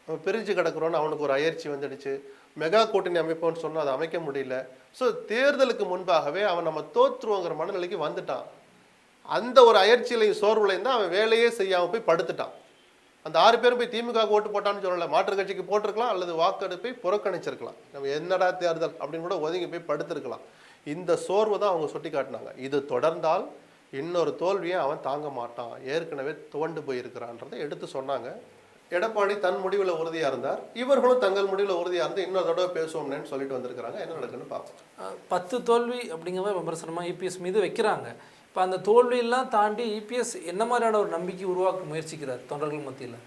அவன் பிரிஞ்சு கிடக்குறோன்னு அவனுக்கு ஒரு அயற்சி வந்துடுச்சு. மெகா கூட்டணி அமைப்போன்னு சொன்னால் அதை அமைக்க முடியல. ஸோ தேர்தலுக்கு முன்பாகவே அவன் நம்ம தோற்றுவோங்கிற மனநிலைக்கு வந்துட்டான். அந்த ஒரு அயற்சியிலையும் சோர்வுலையும் தான் அவன் வேலையே செய்யாமல் போய் படுத்துட்டான். அந்த 6 பேரும் போய் திமுக ஓட்டு போட்டான்னு சொல்லலை, மாற்று கட்சிக்கு போட்டிருக்கலாம், அல்லது வாக்கெடுப்பை புறக்கணிச்சிருக்கலாம். நம்ம என்னடா தேர்தல் அப்படின்னு கூட ஒதுங்கி போய் படுத்திருக்கலாம். இந்த சோர்வு தான் அவங்க சுட்டி காட்டினாங்க. இது தொடர்ந்தால் இன்னொரு தோல்வியை அவன் தாங்க மாட்டான், ஏற்கனவே துவண்டு போயிருக்கிறான்றதை எடுத்து சொன்னாங்க. எடப்பாடி தன் முடிவில் உறுதியாக இருந்தார், இவர்களும் தங்கள் முடிவில் உறுதியாக இருந்து இன்னொரு தடவை பேசுவோம்னு சொல்லிட்டு வந்திருக்கிறாங்க. என்ன நடக்குன்னு பார்ப்போம். 10 தோல்வி அப்படிங்கிற விமர்சனமாக இபிஎஸ் மீது வைக்கிறாங்க. இப்போ அந்த தோல்வியெல்லாம் தாண்டி இபிஎஸ் என்ன மாதிரியான ஒரு நம்பிக்கை உருவாக்க முயற்சிக்கிறார் தொண்டர்கள் மத்தியில்?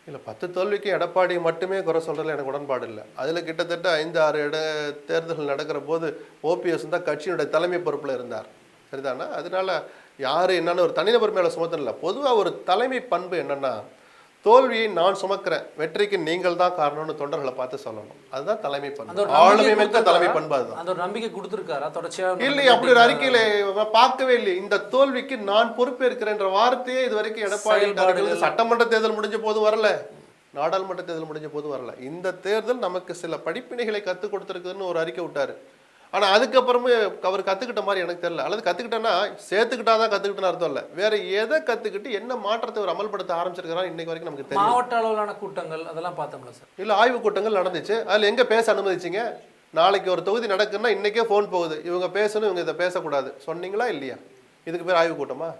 இல்லை, 10 தோல்விக்கு எடப்பாடி மட்டுமே குறை சொல்கிறதுல எனக்கு உடன்பாடு இல்லை. அதில் கிட்டத்தட்ட 5-6 தேர்தல்கள் நடக்கிற போது ஓபிஎஸ் தான் கட்சியினுடைய தலைமை பொறுப்பில் இருந்தார், சரிதானா? அதனால யார் என்னன்னு ஒரு தனிநபர் மேலே சுமத்தல. பொதுவாக ஒரு தலைமை பண்பு என்னன்னா, தோல்வியை நான் சுமக்கிறேன், வெற்றிக்கு நீங்கள் தான் காரணம்னு தொண்டர்களை பார்த்து சொல்லணும். அதுதான் தலைமை பண்பு, ஆளுமை மிக்க தலைமை பண்பு. அதுதான். அந்த ஒரு நம்பிக்கை கொடுத்துருக்காரா தொடர்ச்சியாக? இல்லை, அப்படி ஒரு அறிக்கையில பார்க்கவே இல்லை. இந்த தோல்விக்கு நான் பொறுப்பேற்கிறேன்ற வார்த்தையே இது வரைக்கும் எடப்பாடி சட்டமன்ற தேர்தல் முடிஞ்ச போது வரல, நாடாளுமன்ற தேர்தல் முடிஞ்ச போது வரல. இந்த தேர்தல் நமக்கு சில படிப்பினைகளை கற்றுக் கொடுத்துருக்குதுன்னு ஒரு அறிக்கை விட்டாரு. ஆனால் அதுக்கப்புறமே அவர் கற்றுக்கிட்ட மாதிரி எனக்கு தெரியல. அல்லது கற்றுக்கிட்டேன்னா சேர்த்துக்கிட்டாதான் கற்றுக்கிட்டேன்னு அர்த்தம் இல்லை, வேற எதை கற்றுக்கிட்டு என்ன மாற்றத்தை ஒரு அமல்படுத்த ஆரம்பிச்சிருக்கிறான் இன்னைக்கு வரைக்கும் நமக்கு தெரியும். மாவட்ட அளவிலான கூட்டங்கள் அதெல்லாம் பார்த்தோம்ல சார்? இல்லை, ஆய்வு கூட்டங்கள் நடந்துச்சு. அதில் எங்கே பேச அனுமதிச்சிங்க? நாளைக்கு ஒரு தொகுதி நடக்குன்னா இன்றைக்கே ஃபோன் போகுது, இவங்க பேசணும், இவங்க இதை பேசக்கூடாது, சொன்னீங்களா இல்லையா? இதுக்கு பேர் ஆய்வு கூட்டமா?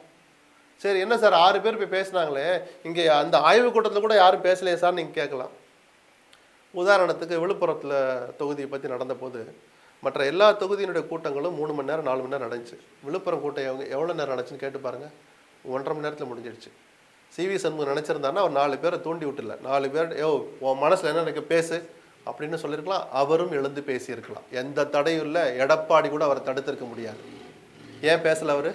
சரி, என்ன சார் 6 பேர் போய் பேசினாங்களே, இங்கே அந்த ஆய்வு கூட்டத்தில் கூட யாரும் பேசலையே சார் நீங்கள் கேட்கலாம். உதாரணத்துக்கு விழுப்புரத்தில் தொகுதியை பற்றி நடந்த போது மற்ற எல்லா தொகுதியினுடைய கூட்டங்களும் 3 மணி நேரம் 4 மணி நேரம் நடந்துச்சு. விழுப்புரம் கூட்டம் எவ்வளோ நேரம் நடந்துச்சுன்னு கேட்டு பாருங்கள், 1.5 மணி நேரத்தில் முடிஞ்சிடுச்சு. சிவி சண்முகம் நினச்சிருந்தாருன்னா அவர் 4 பேரை தூண்டி விட்டுல, 4 பேர் உன் மனசில் என்ன எனக்கு பேசு அப்படின்னு சொல்லியிருக்கலாம். அவரும் எழுந்து பேசியிருக்கலாம், எந்த தடையும் இல்லை. எடப்பாடி கூட அவரை தடுத்திருக்க முடியாது. ஏன் பேசலை அவர்?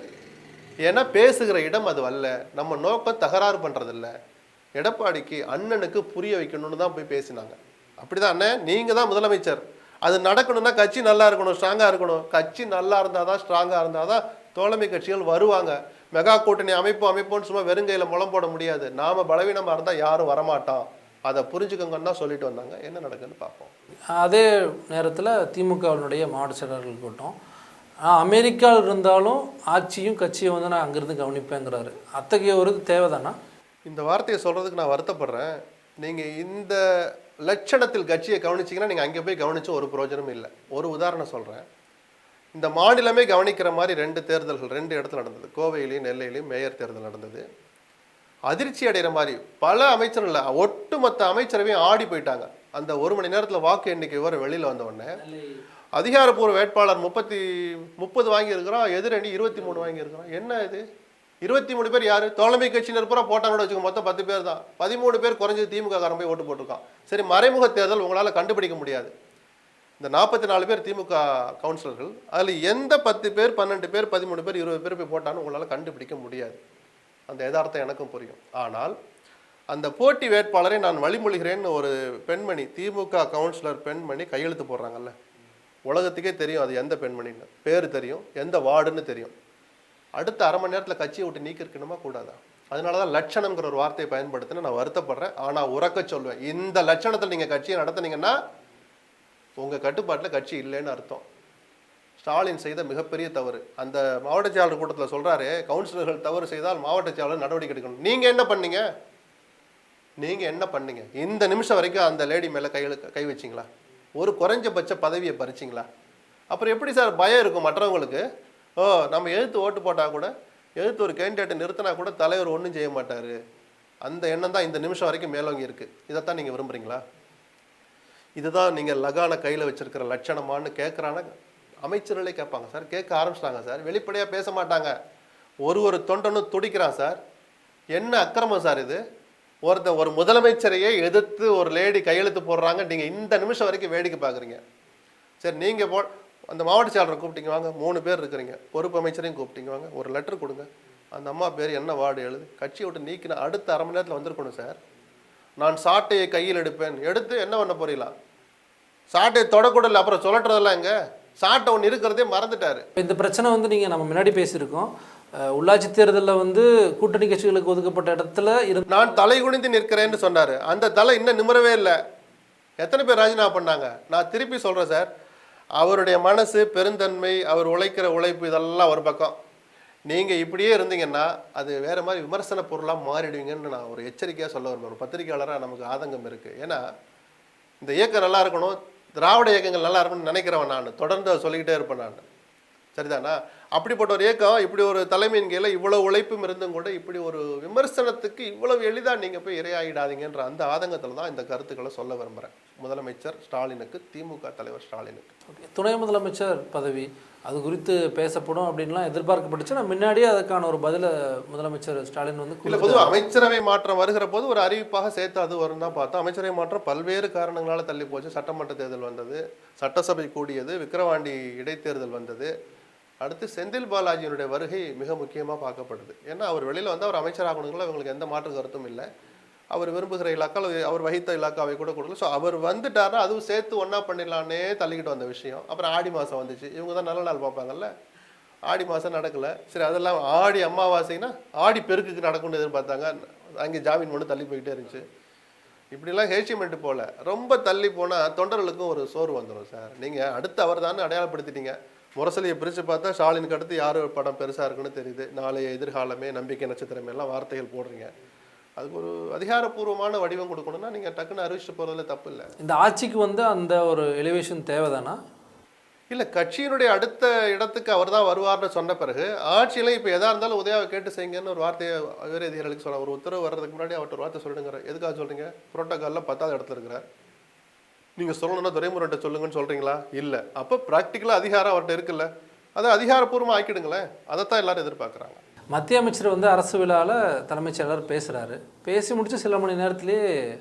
ஏன்னா பேசுகிற இடம் அது அல்ல. நம்ம நோக்கம் தகராறு பண்ணுறதில்ல. எடப்பாடிக்கு அண்ணனுக்கு புரிய வைக்கணும்னு தான் போய் பேசினாங்க. அப்படிதான் அண்ணன், நீங்கள் தான் முதலமைச்சர், அது நடக்கணும்னா கட்சி நல்லா இருக்கணும், ஸ்ட்ராங்காக இருக்கணும். கட்சி நல்லா இருந்தால் தான், ஸ்ட்ராங்காக இருந்தால் தான் தோழமை கட்சிகள் வருவாங்க. மெகா கூட்டணி அமைப்போன்னு சும்மா வெறுங்கையில் முளம் போட முடியாது. நாம் பலவீனமாக இருந்தால் யாரும் வரமாட்டான், அதை புரிஞ்சுக்கோங்கன்னு தான் சொல்லிட்டு வந்தாங்க. என்ன நடக்குன்னு பார்ப்போம். அதே நேரத்தில் திமுகவினுடைய மாவட்ட செயலாளர்கள் கூட்டம், அமெரிக்காவில் இருந்தாலும் ஆட்சியும் கட்சியும் வந்து நான் அங்கேருந்து கவனிப்பேங்கிறாரு. அத்தகைய ஒரு தேவைதானா? இந்த வார்த்தையை சொல்கிறதுக்கு நான் வருத்தப்படுறேன். நீங்கள் இந்த லட்சணத்தில் கட்சியை கவனிச்சிங்கன்னா நீங்கள் அங்கே போய் கவனிச்சும் ஒரு பிரயோஜனமும் இல்லை. ஒரு உதாரணம் சொல்கிறேன். இந்த மாநிலமே கவனிக்கிற மாதிரி 2 தேர்தல்கள் 2 இடத்துல நடந்தது. கோவையிலையும் நெல்லையிலையும் மேயர் தேர்தல் நடந்தது. அதிர்ச்சி அடைகிற மாதிரி பல அமைச்சர்கள், ஒட்டுமொத்த அமைச்சரவையும் ஆடி போயிட்டாங்க. அந்த 1 மணி நேரத்தில் வாக்கு எண்ணிக்கை வர வெளியில் வந்த உடனே அதிகாரப்பூர்வ வேட்பாளர் 30 வாங்கியிருக்கிறான், எதிரணி 23 வாங்கியிருக்கிறான். என்ன இது? 23 பேர் யாரு? தோழமை கட்சியினர் பூரா போட்டாங்கன்னு வச்சுக்கோங்க, மொத்தம் 10 பேர் தான். 13 பேர் குறைஞ்சது திமுக காரன் போய் ஓட்டு போட்டிருக்கான். சரி, மறைமுக தேர்தல் உங்களால் கண்டுபிடிக்க முடியாது. இந்த 44 பேர் திமுக கவுன்சிலர்கள், அதில் எந்த 10 பேர் 12 பேர் 13 பேர் 20 பேர் போய் போட்டான்னு உங்களால் கண்டுபிடிக்க முடியாது. அந்த யதார்த்தம் எனக்கும் புரியும். ஆனால் அந்த போட்டி வேட்பாளரை நான் வழிமொழிகிறேன்னு ஒரு பெண்மணி, திமுக கவுன்சிலர் பெண்மணி கையெழுத்து போடுறாங்கல்ல, உலகத்துக்கே தெரியும் அது எந்த பெண்மணின்னு, பேர் தெரியும், எந்த வார்டுன்னு தெரியும். அடுத்த அரை மணி நேரத்தில் கட்சியை விட்டு நீக்கி இருக்கணுமா கூடாதா? அதனால தான் லட்சணம்ங்கிற ஒரு வார்த்தையை பயன்படுத்தின நான் வருத்தப்படுறேன். ஆனால் உறக்க சொல்வேன், இந்த லட்சணத்தில் நீங்கள் கட்சியை நடத்துனீங்கன்னா உங்கள் கட்டுப்பாட்டில் கட்சி இல்லைன்னு அர்த்தம். ஸ்டாலின் செய்த மிகப்பெரிய தவறு. அந்த மாவட்ட செயலாளர் கூட்டத்தில் சொல்கிறாரு, கவுன்சிலர்கள் தவறு செய்தால் மாவட்ட செயலாளர் நடவடிக்கை எடுக்கணும். நீங்கள் என்ன பண்ணீங்க? இந்த நிமிஷம் வரைக்கும் அந்த லேடி மேலே கை வச்சிங்களா? ஒரு குறைஞ்சபட்ச பதவியை பறிச்சிங்களா? அப்புறம் எப்படி சார் பயம் இருக்கும் மற்றவங்களுக்கு? நம்ம எதிர்த்து ஓட்டு போட்டால் கூட எதிர்த்து ஒரு கேண்டிடேட்டை நிறுத்தினா கூட தலைவர் ஒன்றும் செய்ய மாட்டார். அந்த எண்ணம் தான் இந்த நிமிஷம் வரைக்கும் மேலோங்கி இருக்குது. இதைத்தான் நீங்கள் விரும்புகிறீங்களா? இதுதான் நீங்கள் லகான கையில் வச்சிருக்கிற லட்சணமானு கேட்குறான அமைச்சர்களே கேட்பாங்க சார். கேட்க ஆரம்பிச்சிட்டாங்க சார். வெளிப்படையாக பேச மாட்டாங்க. ஒரு தொண்டனும் துடிக்கிறான் சார். என்ன அக்கிரமம் சார் இது? ஒரு முதலமைச்சரையே எதிர்த்து ஒரு லேடி கையெழுத்து போடுறாங்க. நீங்கள் இந்த நிமிஷம் வரைக்கும் வேடிக்கை பார்க்குறீங்க. சரி, நீங்கள் அந்த மாவட்ட செயலரை கூப்பிட்டீங்க வாங்க, 3 பேர் இருக்கிறீங்க, பொறுப்பு அமைச்சரையும் கூப்பிட்டீங்க வாங்க, ஒரு லெட்டர் கொடுங்க. அந்த அம்மா பேர் என்ன வார்டு எழுது, கட்சியை விட்டு நீக்கின அடுத்த அரை மணி நேரத்தில் வந்திருக்கணும் சார். நான் சாட்டையை கையில் எடுப்பேன். எடுத்து என்ன பண்ண போறீங்களா? சாட்டையை தொடக்கூடல, அப்புறம் சொல்லட்டுறதெல்லாம் எங்க? சாட்டை ஒன்று இருக்கிறதே மறந்துட்டாரு. இந்த பிரச்சனை வந்து நீங்கள் நம்ம முன்னாடி பேசியிருக்கோம். உள்ளாட்சி தேர்தலில் வந்து கூட்டணி கட்சிகளுக்கு ஒதுக்கப்பட்ட இடத்துல நான் தலை குனிந்து நிற்கிறேன்னு சொன்னார். அந்த தலை இன்னும் நிமிரவே இல்லை. எத்தனை பேர் ராஜினாமா பண்ணாங்க? நான் திருப்பி சொல்கிறேன் சார், அவருடைய மனசு, பெருந்தன்மை, அவர் உழைக்கிற உழைப்பு இதெல்லாம் ஒரு பக்கம். நீங்கள் இப்படியே இருந்தீங்கன்னா அது வேறு மாதிரி விமர்சன பொருளாக மாறிடுவீங்கன்னு நான் ஒரு எச்சரிக்கையாக சொல்ல விரும்புகிறேன். ஒரு பத்திரிகையாளராக நமக்கு ஆதங்கம் இருக்குது. ஏன்னா இந்த இயக்கம் நல்லா இருக்கணும், திராவிட இயக்கங்கள் நல்லா இருக்கணும்னு நினைக்கிறவன் நான். தொடர்ந்து சொல்லிக்கிட்டே இருப்பேன் நான். சரிதானா? அப்படிப்பட்ட ஒரு இயக்கம் இப்படி ஒரு தலைமையின் கீழே இவ்வளோ உழைப்பும் இருந்தும் கூட இப்படி ஒரு விமர்சனத்துக்கு இவ்வளவு எளிதாக நீங்கள் போய் இரையாகிடாதீங்கன்ற அந்த ஆதங்கத்தில் தான் இந்த கருத்துக்களை சொல்ல விரும்புகிறேன். முதலமைச்சர் ஸ்டாலினுக்கு, திமுக தலைவர் ஸ்டாலினுக்கு. துணை முதலமைச்சர் பதவி அது குறித்து பேசப்படும் அப்படின்லாம் எதிர்பார்க்கப்பட்டுச்சு. நான் முன்னாடியே அதுக்கான ஒரு பதிலை முதலமைச்சர் ஸ்டாலின் வந்து இல்லை, பொதுவாக அமைச்சரவை மாற்றம் வருகிற போது ஒரு அறிவிப்பாக சேர்த்து அது வரும் தான் பார்த்தோம். அமைச்சரவை மாற்றம் பல்வேறு காரணங்களால் தள்ளி போச்சு. சட்டமன்ற தேர்தல் வந்தது, சட்டசபை கூடியது, விக்கிரவாண்டி இடைத்தேர்தல் வந்தது. அடுத்து செந்தில் பாலாஜியினுடைய வருகை மிக முக்கியமாக பார்க்கப்படுது. ஏன்னா அவர் வெளியில் வந்து அவர் அமைச்சராகணுங்களா இவங்களுக்கு எந்த மாற்று கருத்தும் இல்லை. அவர் விரும்புகிற இலாக்கா, அவர் வகித்த இலாக்காவை கூட கொடுக்கல. ஸோ அவர் வந்துட்டாருன்னா அதுவும் சேர்த்து ஒன்றா பண்ணிடலான்னே தள்ளிக்கிட்டு வந்த விஷயம். அப்புறம் ஆடி மாதம் வந்துச்சு. இவங்க தான் நல்ல நாள் பார்ப்பாங்கல்ல. ஆடி மாதம் நடக்கலை. சரி, அதெல்லாம் ஆடி அமாவாசைன்னா ஆடி பெருக்குக்கு நடக்கும்னு எதிர்பார்த்தாங்க. அங்கே ஜாமீன் மட்டும் தள்ளி போயிட்டே இருந்துச்சு. இப்படிலாம் ஹேச்சிமெண்ட் போல் ரொம்ப தள்ளி போனால் தொண்டர்களுக்கும் ஒரு சோறு வந்துடும் சார். நீங்கள் அடுத்து அவர் தானே அடையாளப்படுத்திட்டீங்க. முரசொலியை பிரித்து பார்த்தா ஸ்டாலினுக்கு அடுத்து யார் படம் பெருசாக இருக்குன்னு தெரியுது. நாளைய எதிர்காலமே, நம்பிக்கை நட்சத்திரமே எல்லாம் வார்த்தைகள் போடுறீங்க. அதுக்கு ஒரு அதிகாரப்பூர்வமான வடிவம் கொடுக்கணும்னா நீங்கள் டக்குன்னு அறிவிச்சு போகிறதுல தப்பு இல்லை. இந்த ஆட்சிக்கு வந்து அந்த ஒரு எலிவேஷன் தேவைதானா? இல்லை, கட்சியினுடைய அடுத்த இடத்துக்கு அவர் தான் வருவார்னு சொன்ன பிறகு ஆட்சியில இப்போ எதாக இருந்தாலும் உதயாவை கேட்டு செய்யுங்கன்னு ஒரு வார்த்தையை வேறு அதிகாரிகளுக்கு சொல்ல, ஒரு உத்தரவு வர்றதுக்கு முன்னாடி அவர்கிட்ட ஒரு வார்த்தை சொல்லுங்கிற. எதுக்காக சொல்கிறீங்க? புரோட்டோகாலில் 10வது இடத்துல இருக்கிறார். நீங்கள் சொல்லணும்னா துரைமுருகன்ட்ட சொல்லுங்கன்னு சொல்கிறீங்களா? இல்லை. அப்போ ப்ராக்டிக்கலாக அதிகாரம் அவர்கிட்ட இருக்குல்ல, அதை அதிகாரப்பூர்வமாக ஆக்கிடுங்களேன். அதைத்தான் எல்லாரும் எதிர்பார்க்குறாங்க. மத்திய அமைச்சர் வந்து அரசு விழாவில் தலைமைச் செயலர் பேசுகிறாரு. பேசி முடிச்சு சில மணி நேரத்திலேயே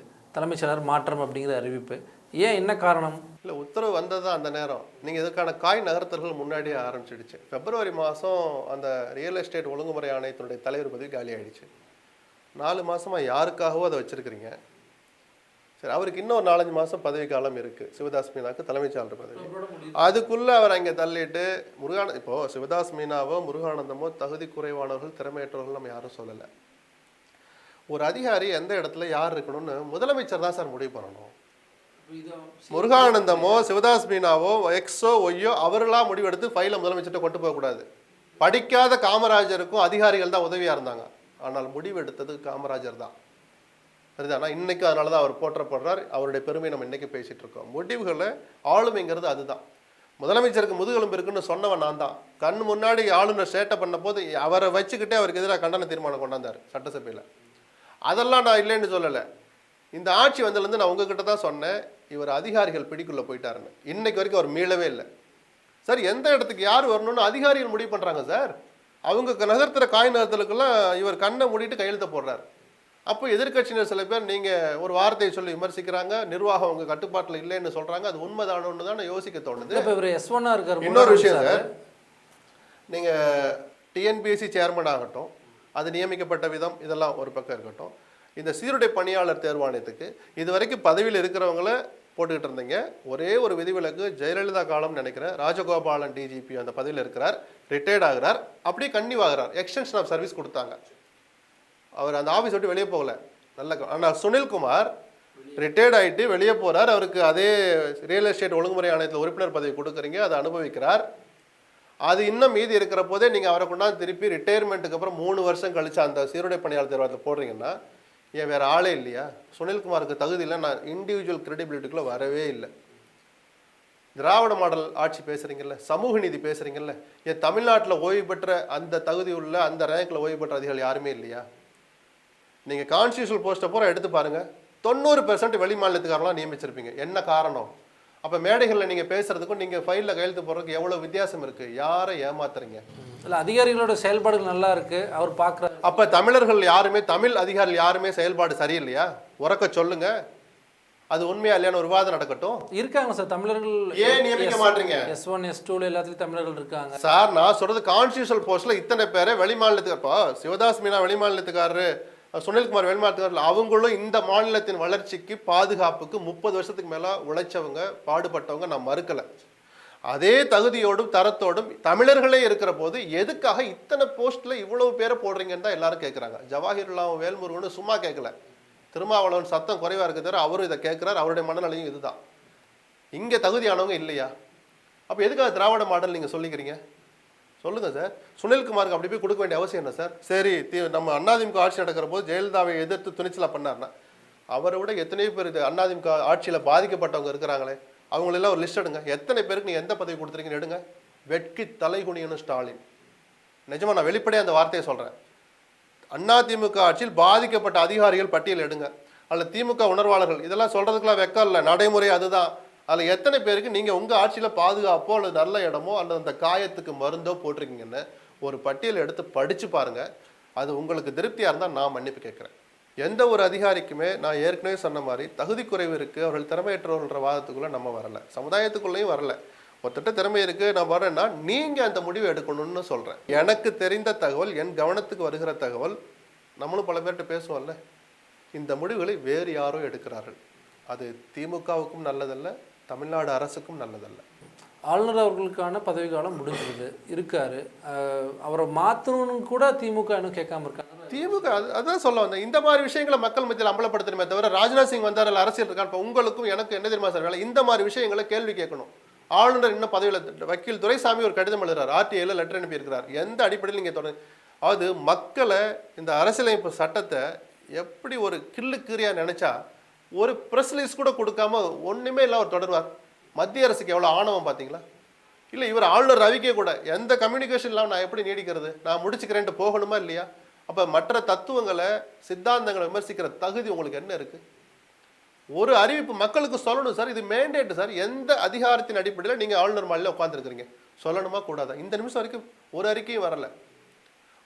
தலைமைச் செயலர் மாற்றம் அப்படிங்கிற அறிவிப்பு. ஏன், என்ன காரணம்? இல்லை, உத்தரவு வந்தது தான் அந்த நேரம். நீங்கள் இதுக்கான காய் நகர்த்தல்கள் முன்னாடியே ஆரம்பிச்சிடுச்சு. பிப்ரவரி மாதம் அந்த ரியல் எஸ்டேட் ஒழுங்குமுறை ஆணையத்தினுடைய தலைவர் பதவி காலி ஆகிடுச்சு. 4 மாதமாக யாருக்காகவோ அதை வச்சுருக்கிறீங்க. சரி, அவருக்கு இன்னும் 4-5 மாதம் பதவி காலம் இருக்குது. சிவதாஸ் மீனாவுக்கு தலைமைச் செயலர் பதவி. அதுக்குள்ளே அவர் அங்கே தள்ளிட்டு இப்போது சிவதாஸ் மீனாவோ முருகானந்தமோ தகுதி குறைவானவர்கள், திறமையற்றவர்கள் நம்ம யாரும் சொல்லலை. ஒரு அதிகாரி எந்த இடத்துல யார் இருக்கணும்னு முதலமைச்சர் தான் சார் முடிவு பண்ணணும். முருகானந்தமோ சிவதாஸ் மீனாவோ எக்ஸோ ஒய்யோ அவர்களாக முடிவெடுத்து ஃபைலை முதலமைச்சர்கிட்ட கொண்டு போகக்கூடாது. படிக்காத காமராஜருக்கும் அதிகாரிகள் தான் உதவியாக இருந்தாங்க. ஆனால் முடிவெடுத்தது காமராஜர் தான். சரிதானா? இன்னைக்கு அதனால தான் அவர் போற்றப்படுறார். அவருடைய பெருமை நம்ம இன்னைக்கு பேசிட்டு இருக்கோம். முடிவுகளை ஆளுமைங்கிறது அதுதான். முதலமைச்சருக்கு முதுகெலும்பு இருக்குன்னு சொன்னவன் நான் தான். கண் முன்னாடி ஆளுநர் சேட்டை பண்ண போது அவரை வச்சுக்கிட்டே அவருக்கு எதிராக கண்டன தீர்மானம் கொண்டாந்தார் சட்டசபையில். அதெல்லாம் நான் இல்லைன்னு சொல்லலை. இந்த ஆட்சி வந்ததுலேருந்து நான் உங்ககிட்ட தான் சொன்னேன், இவர் அதிகாரிகள் பிடிக்குள்ளே போயிட்டாருன்னு. இன்னைக்கு வரைக்கும் அவர் மீளவே இல்லை சார். எந்த இடத்துக்கு யார் வரணும்னு அதிகாரிகள் முடிவு பண்ணுறாங்க சார். அவங்க நகர்த்துற காய் நகர்த்தலுக்கெல்லாம் இவர் கண்ணை மூடிட்டு கையெழுத்த போடுறார். அப்போ எதிர்கட்சியினர் சில பேர் நீங்கள் ஒரு வார்த்தையை சொல்லி விமர்சிக்கிறாங்க, நிர்வாகம் உங்கள் கட்டுப்பாட்டில் இல்லைன்னு சொல்கிறாங்க. அது உண்மைதானு தான் யோசிக்க தோணுது. இன்னொரு விஷயம் சார், நீங்கள் டிஎன்பிஎஸ்சி சேர்மன் ஆகட்டும், அது நியமிக்கப்பட்ட விதம் இதெல்லாம் ஒரு பக்கம் இருக்கட்டும். இந்த சீருடை பணியாளர் தேர்வாணையத்துக்கு இது வரைக்கும் பதவியில் இருக்கிறவங்கள போட்டுக்கிட்டு இருந்தீங்க. ஒரே ஒரு விதிவிலக்கு, ஜெயலலிதா காலம் நினைக்கிறேன், ராஜகோபாலன் டிஜிபி அந்த பதவியில் இருக்கிறார், ரிட்டையர்ட் ஆகிறார், அப்படியே கன்டினியூ ஆகிறார். எக்ஸ்டென்ஷன் ஆஃப் சர்வீஸ் கொடுத்தாங்க. அவர் அந்த ஆஃபீஸ் விட்டு வெளியே போகல. ஆனால் சுனில்குமார் ரிட்டையர்ட் ஆகிட்டு வெளியே போகிறார். அவருக்கு அதே ரியல் எஸ்டேட் ஒழுங்குமுறை ஆணையத்தில் உறுப்பினர் பதவி கொடுக்குறீங்க, அதை அனுபவிக்கிறார். அது இன்னும் மீதி இருக்கிற போதே நீங்கள் அவரை கொண்டாந்து திருப்பி ரிட்டையர்மெண்ட்டுக்கு அப்புறம் 3 வருஷம் கழிச்சு அந்த சீருடை பணியாளர் தேர்வாளத்தில் போடுறீங்கன்னா ஏன் வேறு ஆளே இல்லையா? சுனில்குமாருக்கு தகுதி இல்லை. நான் இண்டிவிஜுவல் கிரெடிபிலிட்டிக்குள்ளே வரவே இல்லை. திராவிட மாடல் ஆட்சி பேசுறீங்கல்ல, சமூக நீதி பேசுறீங்கல்ல, ஏன் தமிழ்நாட்டில் ஓய்வு பெற்ற அந்த தகுதி உள்ள அந்த ரேங்க்ல ஓய்வு பெற்ற அதிகாரிகள் யாருமே இல்லையா? நீங்க கான்ஸ்டியூஷனல் போஸ்ட்டை பூரா எடுத்து பாருங்க, 90% வெளி மாநிலத்துக்காரெல்லாம் நியமிச்சிருப்பீங்க. என்ன காரணம்? அப்ப மேடைகளில் நீங்க பேசுறதுக்கும் நீங்க ஃபைலில் கையெழுத்து போடுறதுக்கு எவ்வளவு வித்தியாசம் இருக்கு? யாரை ஏமாத்துறீங்க? இல்லை, அதிகாரிகளோட செயல்பாடுகள் நல்லா இருக்கு, அவர் பார்க்குற. அப்ப தமிழர்கள் யாருமே, தமிழ் அதிகாரிகள் யாருமே செயல்பாடு சரியில்லையா? உறக்க சொல்லுங்க. அது உண்மையா இல்லையான ஒரு விவாதம் நடக்கட்டும். இருக்காங்க சார் தமிழர்கள். ஏன் நியமிக்க மாட்டீங்க? S1 S2 எல்லாத்துலயும் தமிழர்கள் இருக்காங்க சார். நான் சொல்றது கான்ஸ்டியூஷனல் போஸ்ட்ல இத்தனை பேரை வெளிமாநிலத்துக்கு, சிவதாஸ் மீனா வெளிமாநிலத்துக்காரரு, சுனில்குமார் வெளிமாநிலத்துக்காரர், அவங்களும் இந்த மாநிலத்தின் வளர்ச்சிக்கு பாதுகாப்புக்கு 30 வருஷத்துக்கு மேல உழைச்சவங்க, பாடுபட்டவங்க. நான் மறுக்கல. அதே தகுதியோடும் தரத்தோடும் தமிழர்களே இருக்கிற போது எதுக்காக இத்தனை போஸ்ட்ல இவ்வளவு பேரை போடுறீங்கன்னு தான் எல்லாரும் கேட்குறாங்க. ஜவாஹிர்லாவும் வேல்முருகனும் சும்மா கேட்கல, திருமாவளவன் சத்தம் குறைவா இருக்கு தவிர அவரும் இதை கேட்கிறார். அவருடைய மனநிலையும் இதுதான். இங்க தகுதியானவங்க இல்லையா? அப்ப எதுக்காக திராவிட மாடல் நீங்க சொல்லிக்கிறீங்க? சொல்லுங்க சார். சுனில்குமாருக்கு அப்படி போய் கொடுக்க வேண்டிய அவசியம் என்ன சார்? சரி, நம்ம அதிமுக ஆட்சி நடக்கிற போது ஜெயலலிதாவை எதிர்த்து துணிச்சலா பண்ணார்னா, அவரை விட எத்தனையோ பேர் இது அதிமுக ஆட்சியில பாதிக்கப்பட்டவங்க இருக்கிறாங்களே, அவங்களெல்லாம் ஒரு லிஸ்ட் எடுங்க. எத்தனை பேருக்கு நீங்க எந்த பதவி கொடுத்துருக்கீங்கன்னு எடுங்க. வெட்கி தலைகுனியணும் ஸ்டாலின். நிஜமா நான் வெளிப்படையாக அந்த வார்த்தையை சொல்றேன். அதிமுக ஆட்சியில் பாதிக்கப்பட்ட அதிகாரிகள் பட்டியல் எடுங்க, அல்ல திமுக உணர்வாளர்கள். இதெல்லாம் சொல்றதுக்குலாம் வெக்கம் இல்லை, நடைமுறை அதுதான். அதில் எத்தனை பேருக்கு நீங்கள் உங்கள் ஆட்சியில் பாதுகாப்போ அல்லது நல்ல இடமோ அல்லது அந்த காயத்துக்கு மருந்தோ போட்டிருக்கீங்கன்னு ஒரு பட்டியல் எடுத்து படித்து பாருங்க. அது உங்களுக்கு திருப்தியாக இருந்தால் நான் மன்னிப்பு கேட்குறேன். எந்த ஒரு அதிகாரிக்குமே நான் ஏற்கனவே சொன்ன மாதிரி தகுதி குறைவு இருக்குது, அவர்கள் திறமையற்றவர்கள்ன்ற வாதத்துக்குள்ளே நம்ம வரலை, சமுதாயத்துக்குள்ளேயும் வரல. ஒருத்தட்ட திறமை இருக்குது நான் வரேன்னா நீங்கள் அந்த முடிவை எடுக்கணும்னு சொல்கிறேன். எனக்கு தெரிந்த தகவல், என் கவனத்துக்கு வருகிற தகவல், நம்மளும் பல பேர்கிட்ட பேசுவோம்ல, இந்த முடிவுகளை வேறு யாரோ எடுக்கிறார்கள். அது திமுகவுக்கும் நல்லதல்ல, தமிழ்நாடு அரசுக்கும் நல்லதல்ல. ஆளுநர் அவர்களுக்கான பதவி காலம் முடிஞ்சிருது இருக்காரு, அவரை மாற்றணும்னு கூட திமுக இன்னும் கேட்காம இருக்காங்க. திமுக அதான் சொல்ல வந்தேன், இந்த மாதிரி விஷயங்களை மக்கள் மத்தியில் அம்பலப்படுத்தணுமே தவிர, ராஜ்நாத் சிங் வந்தார் அரசியல் இருக்கான். இப்போ உங்களுக்கும் எனக்கு என்ன தெரியுமா சார் வேலை? இந்த மாதிரி விஷயங்களை கேள்வி கேட்கணும். ஆளுநர் இன்னும் பதவியில், வக்கீல் துரைசாமி ஒரு கடிதம் எழுதுறாரு, RTIல லெட்டர் அனுப்பியிருக்கிறார். எந்த அடிப்படையில் நீங்கள் தொடர்ந்து, அதாவது மக்களை இந்த அரசியலமைப்பு சட்டத்தை எப்படி ஒரு கிள்ளுக்கீரியா நினைச்சா ஒரு ப்ரெஸ் ரிலீஸ் கூட கொடுக்காம ஒன்றுமே இல்லை அவர் தொடர்வார். மத்திய அரசுக்கு எவ்வளோ ஆணவம் பார்த்தீங்களா? இல்லை, இவர் ஆளுநர் ரவிக்கே கூட எந்த கம்யூனிகேஷன் இல்லாமல் நான் எப்படி நீடிக்கிறது, நான் முடிச்சுக்கிறேன்ட்டு போகணுமா இல்லையா? அப்போ மற்ற தத்துவங்களை சித்தாந்தங்களை விமர்சிக்கிற தகுதி உங்களுக்கு என்ன இருக்குது? ஒரு அறிவிப்பு மக்களுக்கு சொல்லணும் சார், இது மேண்டேட் சார். எந்த அதிகாரத்தின் அடிப்படையில் நீங்கள் ஆளுநர் மாளிகையில் உட்காந்துருக்கிறீங்க, சொல்லணுமா கூடாதா? இந்த நிமிஷம் வரைக்கும் ஒரு அறிக்கையும் வரலை.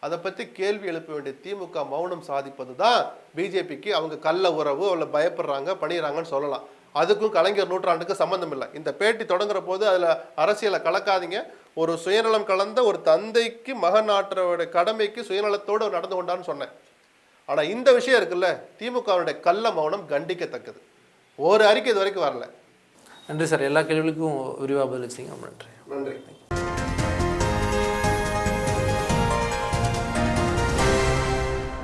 அதை பற்றி கேள்வி எழுப்ப வேண்டிய திமுக மௌனம் சாதிப்பது தான் பிஜேபிக்கு. அவங்க கள்ள உறவு அவளை பயப்படுறாங்க பண்ணிடுறாங்கன்னு சொல்லலாம். அதுக்கும் கலைஞர் நூற்றாண்டுக்கு சம்மந்தம் இல்லை. இந்த பேட்டி தொடங்குற போது அதில் அரசியலை கலக்காதீங்க. ஒரு சுயநலம் கலந்த ஒரு தந்தைக்கு மகன் ஆற்றோட கடமைக்கு சுயநலத்தோடு நடந்து கொண்டான்னு சொன்னேன். ஆனால் இந்த விஷயம் இருக்குல்ல, திமுகவுடைய கள்ள மௌனம் கண்டிக்கத்தக்கது. ஒரு அறிக்கை இது வரைக்கும் வரல. நன்றி சார், எல்லா கேள்விகளுக்கும் விரிவாக பதிலளிச்சிங்க. நன்றி. நன்றி.